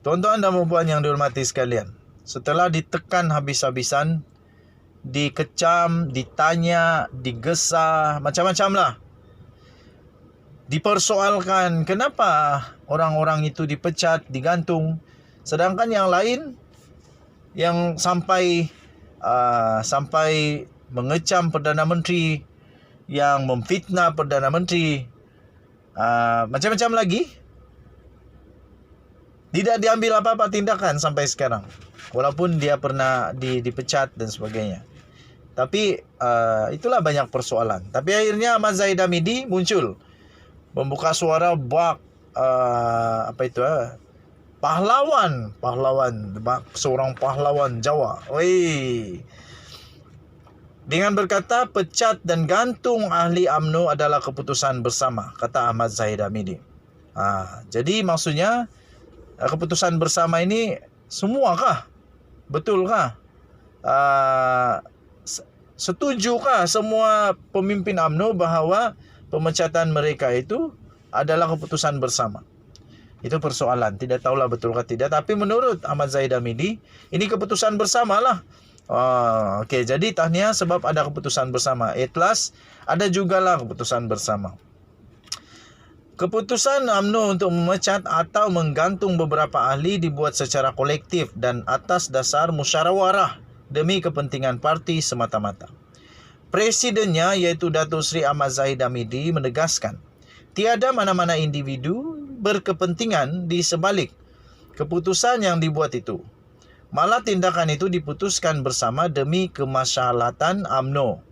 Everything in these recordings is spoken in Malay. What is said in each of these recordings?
Tuan-tuan dan puan yang dihormati sekalian, setelah ditekan habis-habisan, dikecam, ditanya, digesa, macam-macam lah, dipersoalkan kenapa orang-orang itu dipecat, digantung, sedangkan yang lain yang sampai mengecam Perdana Menteri, yang memfitnah Perdana Menteri, macam-macam lagi, tidak diambil apa-apa tindakan sampai sekarang, walaupun dia pernah dipecat dan sebagainya. Tapi itulah banyak persoalan. Tapi akhirnya Ahmad Zahid Hamidi muncul, membuka suara bak pahlawan, seorang pahlawan Jawa. Dengan berkata, pecat dan gantung ahli UMNO adalah keputusan bersama, kata Ahmad Zahid Hamidi. Jadi maksudnya keputusan bersama ini semuakah? Betulkah? Setujukah semua pemimpin UMNO bahawa pemecatan mereka itu adalah keputusan bersama? Itu persoalan. Tidak tahulah betulkah tidak. Tapi menurut Ahmad Zahid Hamidi, ini keputusan bersama lah. Okey, jadi tahniah sebab ada keputusan bersama. At-last ada jugalah keputusan bersama. Keputusan UMNO untuk memecat atau menggantung beberapa ahli dibuat secara kolektif dan atas dasar musyawarah demi kepentingan parti semata-mata. Presidennya iaitu Datuk Seri Ahmad Zahid Hamidi menegaskan, tiada mana-mana individu berkepentingan di sebalik keputusan yang dibuat itu. Malah tindakan itu diputuskan bersama demi kemaslahatan UMNO.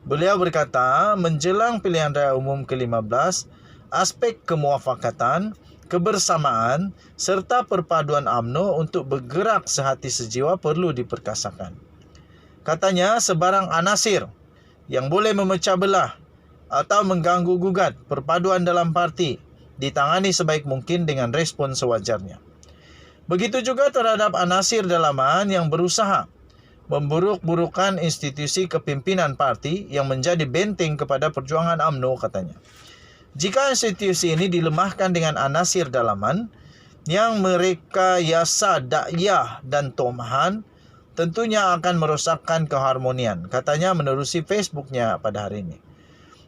Beliau berkata, menjelang pilihan raya umum ke-15, aspek kemuafakatan, kebersamaan serta perpaduan UMNO untuk bergerak sehati sejiwa perlu diperkasakan. Katanya, sebarang anasir yang boleh memecah belah atau mengganggu gugat perpaduan dalam parti ditangani sebaik mungkin dengan respon sewajarnya. Begitu juga terhadap anasir dalaman yang berusaha memburuk-burukkan institusi kepimpinan parti yang menjadi benteng kepada perjuangan UMNO, katanya. Jika institusi ini dilemahkan dengan anasir dalaman yang mereka yasa dakyah dan tomahan, tentunya akan merosakkan keharmonian, katanya menerusi Facebooknya pada hari ini.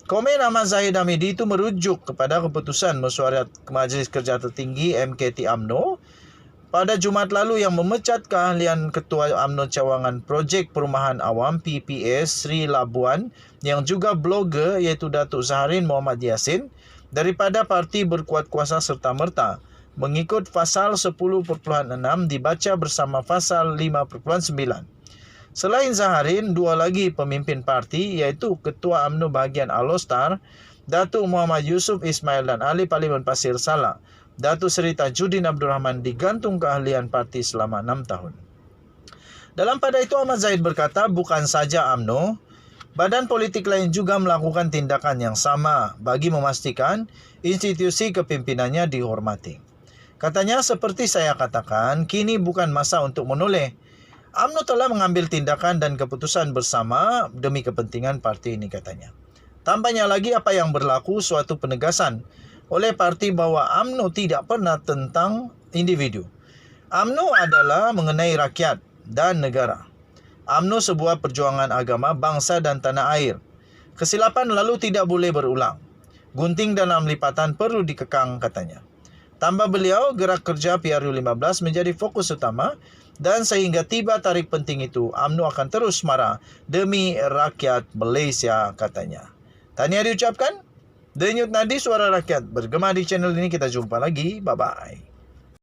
Komen Ahmad Zahid Hamidi itu merujuk kepada keputusan mesyuarat Majlis Kerja Tertinggi MKT UMNO pada Jumaat lalu yang memecat keahlian Ketua UMNO Cawangan Projek Perumahan Awam PPS Sri Labuan yang juga blogger iaitu Datuk Zaharin Muhammad Yassin daripada parti berkuat kuasa serta-merta mengikut pasal 10.6 dibaca bersama pasal 5.9. Selain Zaharin, dua lagi pemimpin parti iaitu Ketua UMNO bahagian Alostar, Datuk Muhammad Yusuf Ismail dan Ahli Parlimen Pasir Sala, Datuk Seri Tajuddin Abdul Rahman digantung keahlian parti selama 6 tahun. Dalam pada itu Ahmad Zahid berkata, bukan saja UMNO, badan politik lain juga melakukan tindakan yang sama bagi memastikan institusi kepimpinannya dihormati. Katanya, seperti saya katakan, kini bukan masa untuk menoleh. UMNO telah mengambil tindakan dan keputusan bersama demi kepentingan parti ini, katanya. Tambahnya lagi, apa yang berlaku suatu penegasan oleh parti bahawa UMNO tidak pernah tentang individu. UMNO adalah mengenai rakyat dan negara. UMNO sebuah perjuangan agama, bangsa dan tanah air. Kesilapan lalu tidak boleh berulang. Gunting dalam lipatan perlu dikekang, katanya. Tambah beliau, gerak kerja PRU15 menjadi fokus utama dan sehingga tiba tarik penting itu, UMNO akan terus marah demi rakyat Malaysia, katanya. Tahniah diucapkan. Denyut nadi suara rakyat. Bergema di channel ini, kita jumpa lagi. Bye-bye.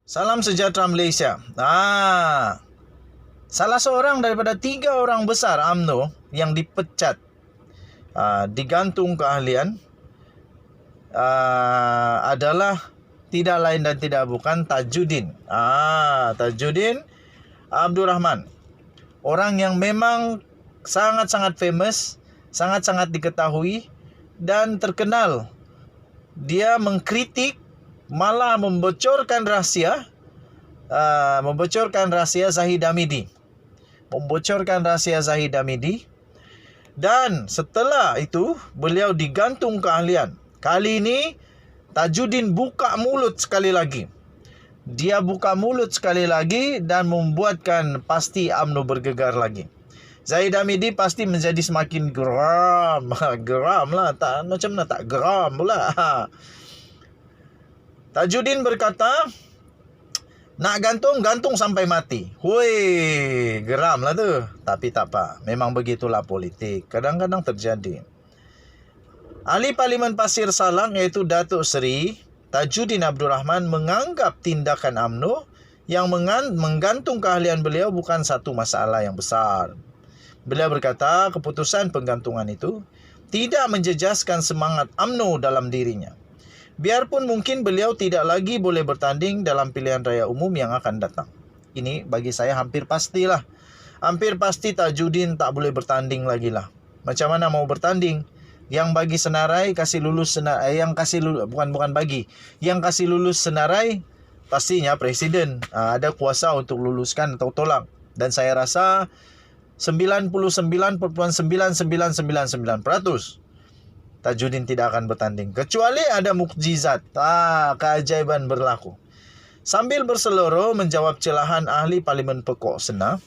Salam sejahtera Malaysia. Salah seorang daripada 3 orang besar UMNO yang dipecat, digantung keahlian, adalah tidak lain dan tidak bukan Tajuddin. Tajuddin Abdul Rahman. Orang yang memang sangat-sangat famous, sangat-sangat diketahui dan terkenal. Dia mengkritik, malah membocorkan rahsia Zahid Hamidi. Dan setelah itu beliau digantung keahlian. Kali ini Tajuddin buka mulut sekali lagi dia buka mulut sekali lagi dan membuatkan pasti UMNO bergegar lagi. Zahid Hamidi pasti menjadi semakin geram. Geram lah. Tak, macam mana tak geram pula. Tajudin berkata, nak gantung sampai mati. Hui, geram lah tu. Tapi tak apa. Memang begitulah politik. Kadang-kadang terjadi. Ahli Parlimen Pasir Salang iaitu Datuk Seri Tajudin Abdul Rahman menganggap tindakan UMNO yang menggantung keahlian beliau bukan satu masalah yang besar. Beliau berkata keputusan penggantungan itu tidak menjejaskan semangat UMNO dalam dirinya. Biarpun mungkin beliau tidak lagi boleh bertanding dalam pilihan raya umum yang akan datang. Ini bagi saya hampir pastilah. Hampir pasti Tajudin tak boleh bertanding lagi lah. Macam mana mau bertanding? Yang bagi senarai kasih lulus senarai, yang kasih lulus, yang kasih lulus senarai pastinya presiden ada kuasa untuk luluskan atau tolak. Dan saya rasa 99.9999% Tajudin tidak akan bertanding kecuali ada mukjizat, keajaiban berlaku. Sambil berseloroh menjawab celahan ahli Parlimen Pekok Sena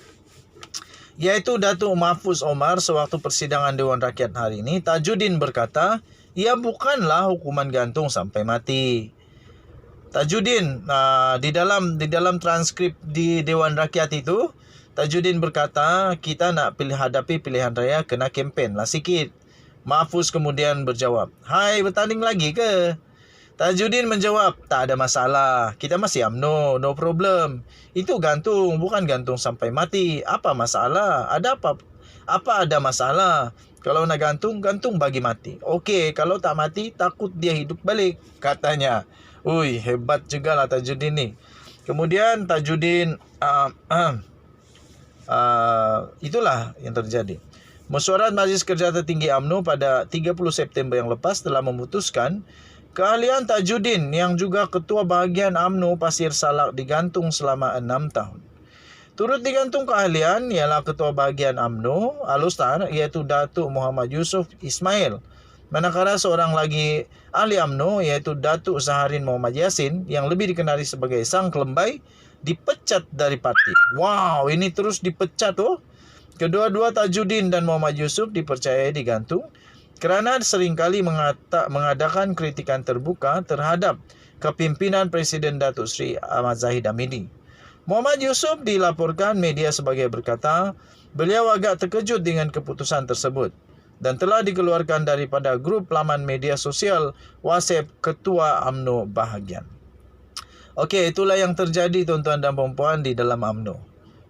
yaitu Datuk Mahfuz Omar sewaktu persidangan Dewan Rakyat hari ini, Tajudin berkata, ia bukanlah hukuman gantung sampai mati. Tajudin di dalam transkrip di Dewan Rakyat itu, Tajudin berkata, kita nak hadapi pilihan raya kena kempen lah sikit. Mahfuz kemudian berjawab, hai, bertanding lagi ke? Tajudin menjawab, tak ada masalah. Kita masih UMNO, no problem. Itu gantung, bukan gantung sampai mati. Apa masalah? Ada apa? Apa ada masalah? Kalau nak gantung, gantung bagi mati. Okey, kalau tak mati, takut dia hidup balik, katanya. Ui, hebat juga lah Tajudin ni. Kemudian Tajudin, itulah yang terjadi. Mesyuarat Majlis Kerja Tertinggi UMNO pada 30 September yang lepas telah memutuskan keahlian Tajudin yang juga Ketua Bahagian UMNO Pasir Salak digantung selama 6 tahun. Turut digantung keahlian ialah Ketua Bahagian UMNO Alustar iaitu Datuk Muhammad Yusuf Ismail. Manakala seorang lagi ahli UMNO iaitu Datuk Zaharin Muhammad Yassin yang lebih dikenali sebagai Sang Kelembai dipecat dari parti. Wow, ini terus dipecat oh. Kedua-dua Tajudin dan Muhammad Yusuf dipercayai digantung kerana seringkali mengadakan kritikan terbuka terhadap kepimpinan Presiden Datuk Seri Ahmad Zahid Hamidi. Muhammad Yusuf dilaporkan media sebagai berkata, beliau agak terkejut dengan keputusan tersebut dan telah dikeluarkan daripada grup laman media sosial WhatsApp Ketua UMNO Bahagian. Okey, itulah yang terjadi tuan-tuan dan puan-puan di dalam UMNO.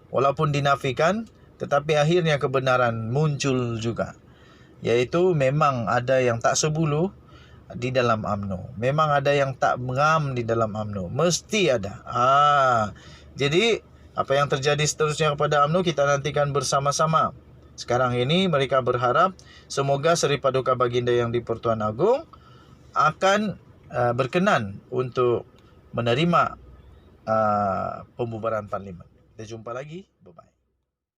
Walaupun dinafikan, tetapi akhirnya kebenaran muncul juga. Iaitu memang ada yang tak sebulu di dalam UMNO. Memang ada yang tak ngam di dalam UMNO. Mesti ada. Jadi apa yang terjadi seterusnya kepada UMNO kita nantikan bersama-sama. Sekarang ini mereka berharap semoga Seri Paduka Baginda yang di-Pertuan Agong akan berkenan untuk menerima pembubaran parlimen. Kita jumpa lagi. Bye-bye.